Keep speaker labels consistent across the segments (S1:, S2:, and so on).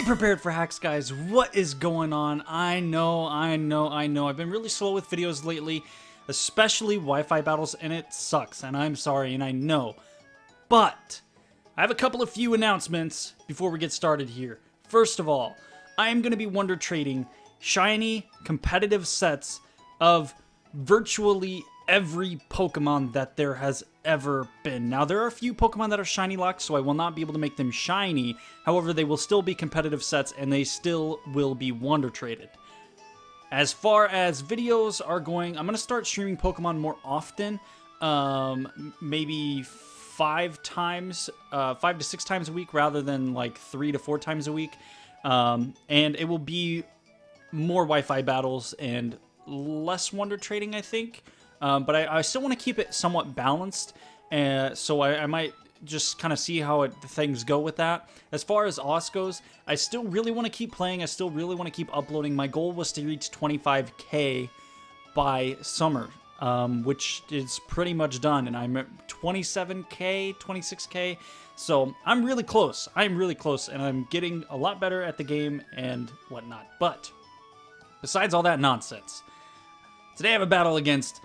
S1: prepared for hacks, guys. What is going on? I know. I've been really slow with videos lately, especially Wi-Fi battles, and it sucks, and I'm sorry, and I know. But I have a few announcements before we get started here. First of all, I am going to be wonder trading shiny competitive sets of virtually every Pokemon that there has ever been. Now, there are a few Pokemon that are shiny locked, so I will not be able to make them shiny. However, they will still be competitive sets, and they still will be wonder traded. As far as videos are going, I'm going to start streaming Pokemon more often. Maybe 5 to 6 times a week rather than like 3 to 4 times a week. And it will be more Wi-Fi battles and less wonder trading, I think. But I still want to keep it somewhat balanced, so I might just kind of see how things go with that. As far as OS goes, I still really want to keep playing. I still really want to keep uploading. My goal was to reach 25K by summer, which is pretty much done, and I'm at 27K, 26K, so I'm really close. I'm really close, and I'm getting a lot better at the game and whatnot. But besides all that nonsense, today I have a battle against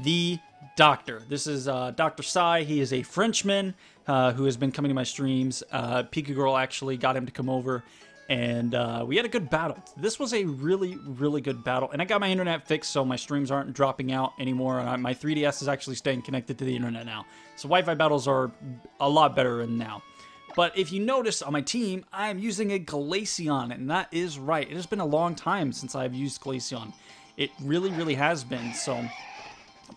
S1: the Docter. This is Dr. Sai. He is a Frenchman who has been coming to my streams. Pika Girl actually got him to come over, and we had a good battle. This was a really good battle, and I got my internet fixed, so my streams aren't dropping out anymore, and my 3DS is actually staying connected to the internet now. So Wi-Fi battles are a lot better now. But if you notice on my team, I am using a Glaceon, and that is right. It has been a long time since I've used Glaceon. It really has been, so...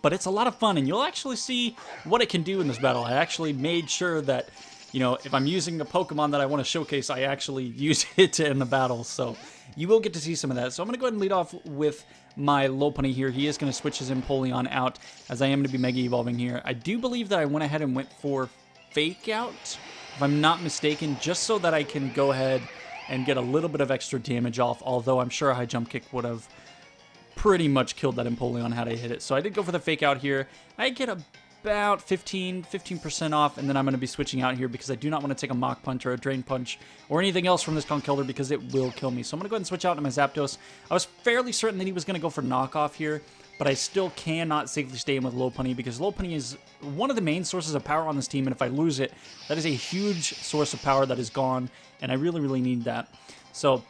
S1: But it's a lot of fun, and you'll actually see what it can do in this battle. I actually made sure that, you know, if I'm using a Pokemon that I want to showcase, I actually use it in the battle. So you will get to see some of that. So I'm going to go ahead and lead off with my Lopunny here. He is going to switch his Empoleon out, as I am going to be Mega Evolving here. I do believe that I went ahead and went for Fake Out, if I'm not mistaken, just so that I can go ahead and get a little bit of extra damage off, although I'm sure a High Jump Kick would have pretty much killed that Empoleon had I hit it. So I did go for the Fake Out here. I get about 15% off, and then I'm going to be switching out here because I do not want to take a Mach Punch or a Drain Punch or anything else from this Conkeldurr because it will kill me. So I'm going to go ahead and switch out to my Zapdos. I was fairly certain that he was going to go for Knockoff here, but I still cannot safely stay in with Lopunny because Lopunny is one of the main sources of power on this team, and if I lose it, that is a huge source of power that is gone, and I really need that. So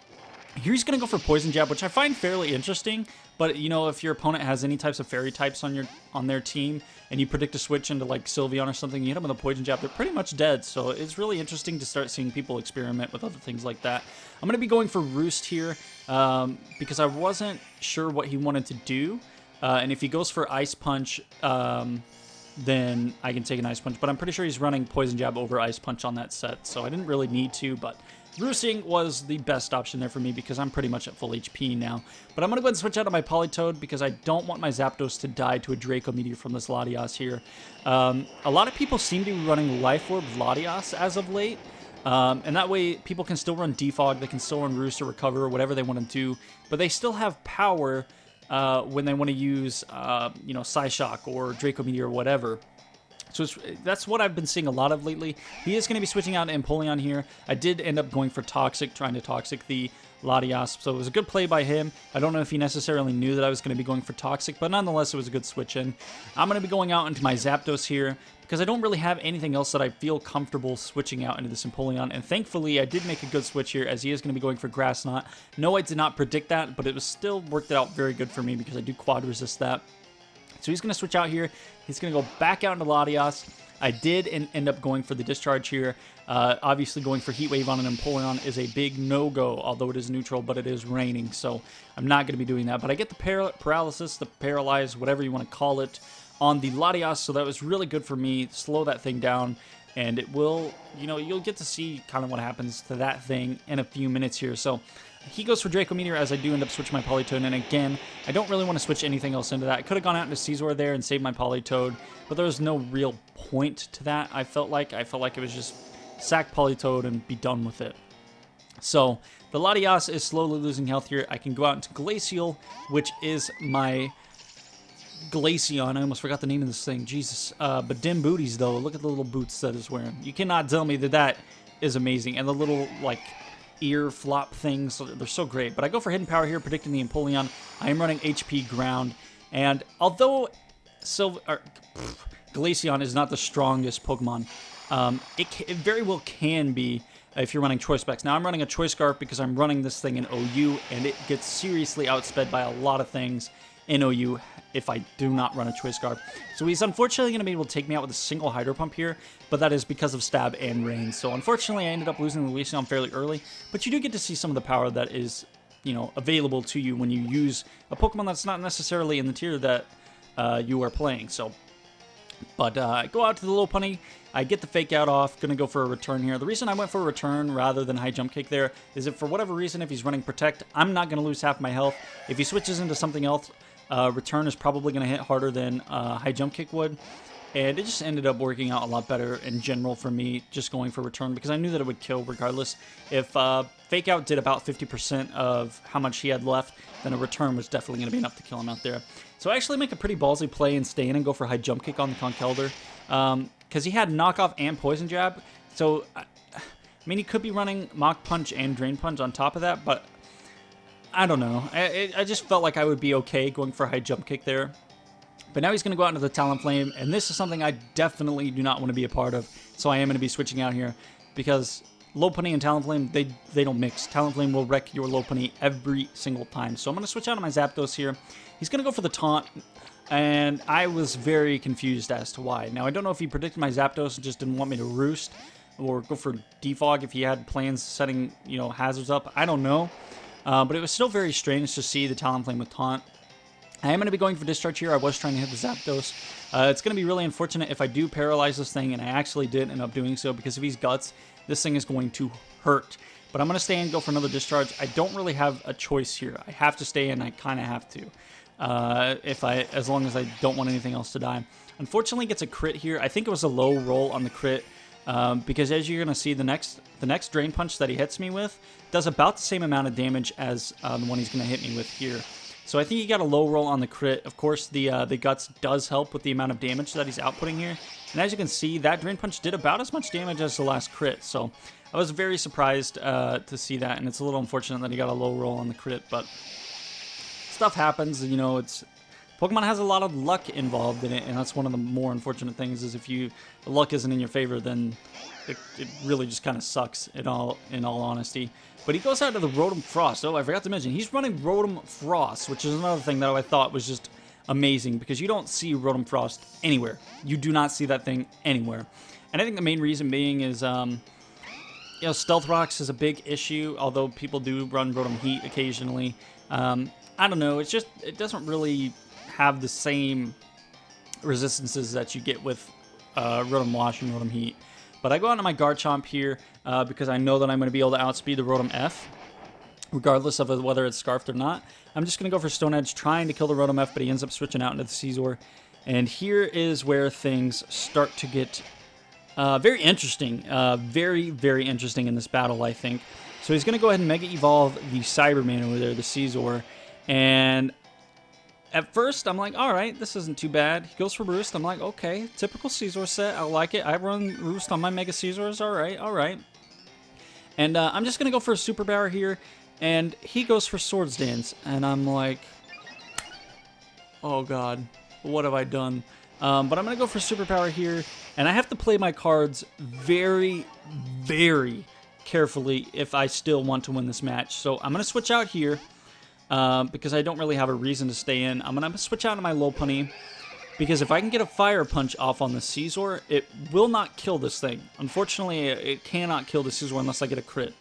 S1: here he's going to go for Poison Jab, which I find fairly interesting, but, you know, if your opponent has any types of fairy types on their team, and you predict a switch into, like, Sylveon or something, you hit them with a Poison Jab, they're pretty much dead, so it's really interesting to start seeing people experiment with other things like that. I'm going to be going for Roost here, because I wasn't sure what he wanted to do, and if he goes for Ice Punch, then I can take an Ice Punch, but I'm pretty sure he's running Poison Jab over Ice Punch on that set, so I didn't really need to, but Roosting was the best option there for me because I'm pretty much at full HP now. But I'm going to go ahead and switch out of my Politoed because I don't want my Zapdos to die to a Draco Meteor from this Latias here. A lot of people seem to be running Life Orb Latias as of late. And that way people can still run Defog, they can still run Roost or Recover or whatever they want to do. But they still have power when they want to use, you know, Psyshock or Draco Meteor or whatever. So that's what I've been seeing a lot of lately. He is going to be switching out to Empoleon here. I did end up going for Toxic, trying to Toxic the Latias, so it was a good play by him. I don't know if he necessarily knew that I was going to be going for Toxic, but nonetheless, it was a good switch in. I'm going to be going out into my Zapdos here, because I don't really have anything else that I feel comfortable switching out into this Empoleon, and thankfully, I did make a good switch here, as he is going to be going for Grass Knot. No, I did not predict that, but it was still worked out very good for me, because I do quad resist that. So he's going to switch out here. He's going to go back out into Latias. I did end up going for the Discharge here. Obviously, going for Heat Wave on an Empoleon is a big no-go, although it is neutral, but it is raining, so I'm not going to be doing that. But I get the Paralysis, the Paralyze, whatever you want to call it, on the Latias, so that was really good for me. Slow that thing down, and it will, you know, you'll get to see kind of what happens to that thing in a few minutes here. So he goes for Draco Meteor as I do end up switching my Politoed, and again, I don't really want to switch anything else into that. I could have gone out into Scizor there and saved my Politoed, but there was no real point to that, I felt like. I felt like it was just sack Politoed and be done with it. So the Latias is slowly losing health here. I can go out into Glacial, which is my Glaceon. I almost forgot the name of this thing. Jesus. But dim booties, though. Look at the little boots that it's wearing. You cannot tell me that that is amazing. And the little, like, ear flop things. So they're so great. But I go for Hidden Power here, predicting the Empoleon. I am running HP Ground. And although Glaceon is not the strongest Pokemon, it very well can be if you're running Choice Specs. Now I'm running a Choice Scarf because I'm running this thing in OU, and it gets seriously outsped by a lot of things in OU if I do not run a Choice Scarf. So he's unfortunately going to be able to take me out with a single Hydro Pump here, but that is because of Stab and Rain. So unfortunately I ended up losing the Glaceon fairly early, but you do get to see some of the power that is, you know, available to you when you use a Pokemon that's not necessarily in the tier that you are playing. So, but I go out to the Lopunny, I get the Fake Out off, gonna go for a return here. The reason I went for a return rather than High Jump Kick there is if for whatever reason, if he's running Protect, I'm not gonna lose half my health. If he switches into something else, return is probably gonna hit harder than High Jump Kick would. And it just ended up working out a lot better in general for me, just going for return, because I knew that it would kill regardless. If Fake Out did about 50% of how much he had left, then a return was definitely going to be enough to kill him out there. So I actually make a pretty ballsy play and stay in and go for High Jump Kick on the Conkeldurr, because he had Knockoff and Poison Jab. So, I mean, he could be running Mach Punch and Drain Punch on top of that, but I don't know. I just felt like I would be okay going for High Jump Kick there. But now he's going to go out into the Talonflame, and this is something I definitely do not want to be a part of. So I am going to be switching out here, because Lopunny and Talonflame, they don't mix. Talonflame will wreck your Lopunny every single time. So I'm going to switch out of my Zapdos here. He's going to go for the Taunt, and I was very confused as to why. Now, I don't know if he predicted my Zapdos and just didn't want me to Roost, or go for Defog if he had plans setting, you know, hazards up. I don't know. But it was still very strange to see the Talonflame with Taunt. I am going to be going for Discharge here. I was trying to hit the Zapdos. It's going to be really unfortunate if I do paralyze this thing, and I actually did end up doing so, because if he's Guts, this thing is going to hurt. But I'm going to stay and go for another Discharge. I don't really have a choice here. I have to stay in. I kind of have to, as long as I don't want anything else to die. Unfortunately, gets a crit here. I think it was a low roll on the crit, because as you're going to see, the next Drain Punch that he hits me with does about the same amount of damage as the one he's going to hit me with here. So I think he got a low roll on the crit. Of course, the Guts does help with the amount of damage that he's outputting here. And as you can see, that Drain Punch did about as much damage as the last crit. So I was very surprised to see that, and it's a little unfortunate that he got a low roll on the crit. But stuff happens, you know. Pokemon has a lot of luck involved in it, and that's one of the more unfortunate things. Is if the luck isn't in your favor, then it really just kind of sucks. In all honesty. But he goes out to the Rotom Frost. Oh, I forgot to mention, he's running Rotom Frost, which is another thing that I thought was just amazing, because you don't see Rotom Frost anywhere. You do not see that thing anywhere. And I think the main reason being is, you know, Stealth Rocks is a big issue, although people do run Rotom Heat occasionally. I don't know, it doesn't really have the same resistances that you get with Rotom Wash and Rotom Heat. But I go out to my Garchomp here because I know that I'm going to be able to outspeed the Rotom F, regardless of whether it's Scarfed or not. I'm just going to go for Stone Edge, trying to kill the Rotom F, but he ends up switching out into the Scizor. And here is where things start to get very interesting. Very, very interesting in this battle, I think. So he's going to go ahead and Mega Evolve the Cyberman over there, the Scizor. And at first, I'm like, alright, this isn't too bad. He goes for Roost. I'm like, okay, typical Scizor set. I like it. I run Roost on my Mega Scizors. Alright, alright. And I'm just going to go for a Super Power here. And he goes for Swords Dance. And I'm like, oh god, what have I done? But I'm going to go for Super Power here. And I have to play my cards very, very carefully if I still want to win this match. So I'm going to switch out here. Because I don't really have a reason to stay in. I'm going to switch out to my Lopunny, because if I can get a Fire Punch off on the Scizor, it will not kill this thing. Unfortunately, it cannot kill the Scizor unless I get a crit.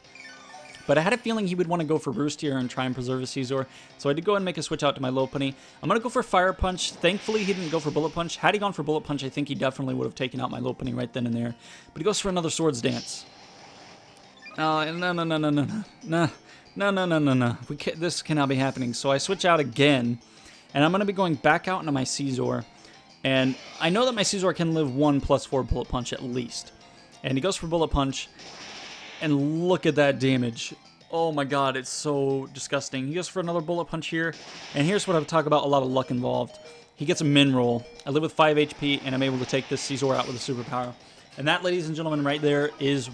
S1: But I had a feeling he would want to go for Roost here and try and preserve the Scizor, so I did go ahead and make a switch out to my Lopunny. I'm going to go for Fire Punch. Thankfully, he didn't go for Bullet Punch. Had he gone for Bullet Punch, I think he definitely would have taken out my Lopunny right then and there. But he goes for another Swords Dance. No. No. This cannot be happening. So I switch out again, and I'm going to be going back out into my Scizor. And I know that my Scizor can live 1 + 4 Bullet Punch at least. And he goes for Bullet Punch, and look at that damage. Oh my god, it's so disgusting. He goes for another Bullet Punch here, and here's what I would talk about, a lot of luck involved. He gets a Min Roll. I live with 5 HP, and I'm able to take this Scizor out with a Super Power. And that, ladies and gentlemen, right there is...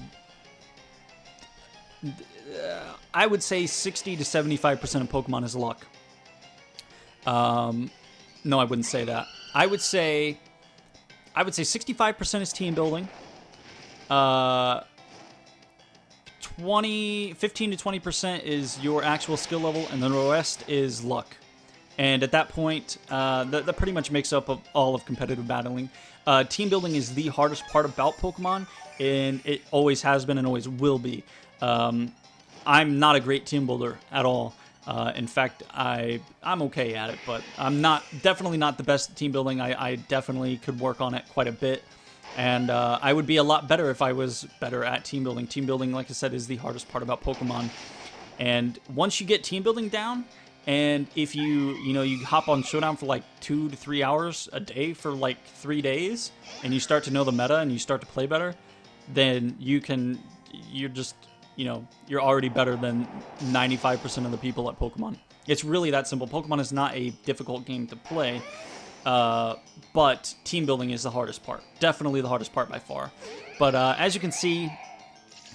S1: I would say 60 to 75% of Pokemon is luck. No, I wouldn't say that. I would say 65% is team building. 15 to 20% is your actual skill level, and then the rest is luck. And at that point, that pretty much makes up of all of competitive battling. Team building is the hardest part about Pokemon, and it always has been and always will be. I'm not a great team builder at all. In fact, I'm okay at it, but I'm definitely not the best at team building. I definitely could work on it quite a bit. And I would be a lot better if I was better at team building. Team building, like I said, is the hardest part about Pokemon. And once you get team building down, and if you hop on Showdown for like 2 to 3 hours a day for like 3 days, and you start to know the meta and you start to play better, then you're already better than 95% of the people at Pokemon. It's really that simple. Pokemon is not a difficult game to play. But team building is the hardest part. Definitely the hardest part by far. But as you can see,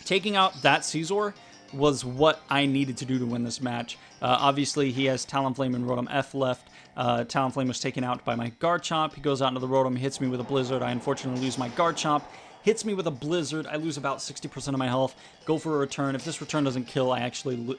S1: taking out that Caesar was what I needed to do to win this match. Obviously, he has Talonflame and Rotom F left. Talonflame was taken out by my Garchomp. He goes out into the Rotom, hits me with a Blizzard. I unfortunately lose my Garchomp. Hits me with a Blizzard. I lose about 60% of my health. Go for a return. If this return doesn't kill, I actually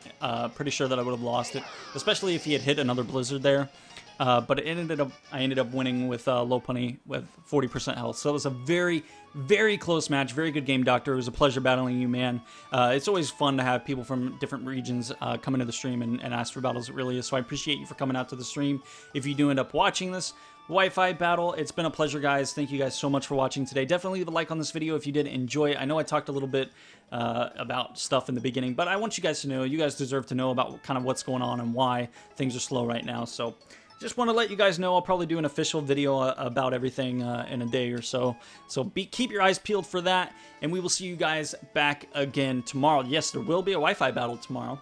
S1: pretty sure that I would have lost it, especially if he had hit another Blizzard there. But I ended up winning with Lopunny with 40% health. So it was a very, very close match. Very good game, Docter. It was a pleasure battling you, man. It's always fun to have people from different regions come into the stream and ask for battles. It really is. So I appreciate you for coming out to the stream. If you do end up watching this Wi-Fi battle, it's been a pleasure, guys. Thank you guys so much for watching today. Definitely leave a like on this video if you did enjoy it. I know I talked a little bit about stuff in the beginning, but I want you guys to know, you guys deserve to know about kind of what's going on and why things are slow right now. So just want to let you guys know I'll probably do an official video about everything in a day or so. So keep your eyes peeled for that, and we will see you guys back again tomorrow. Yes, there will be a Wi-Fi battle tomorrow.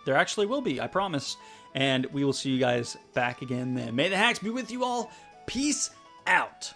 S1: There actually will be, I promise. And we will see you guys back again then. May the hacks be with you all. Peace out.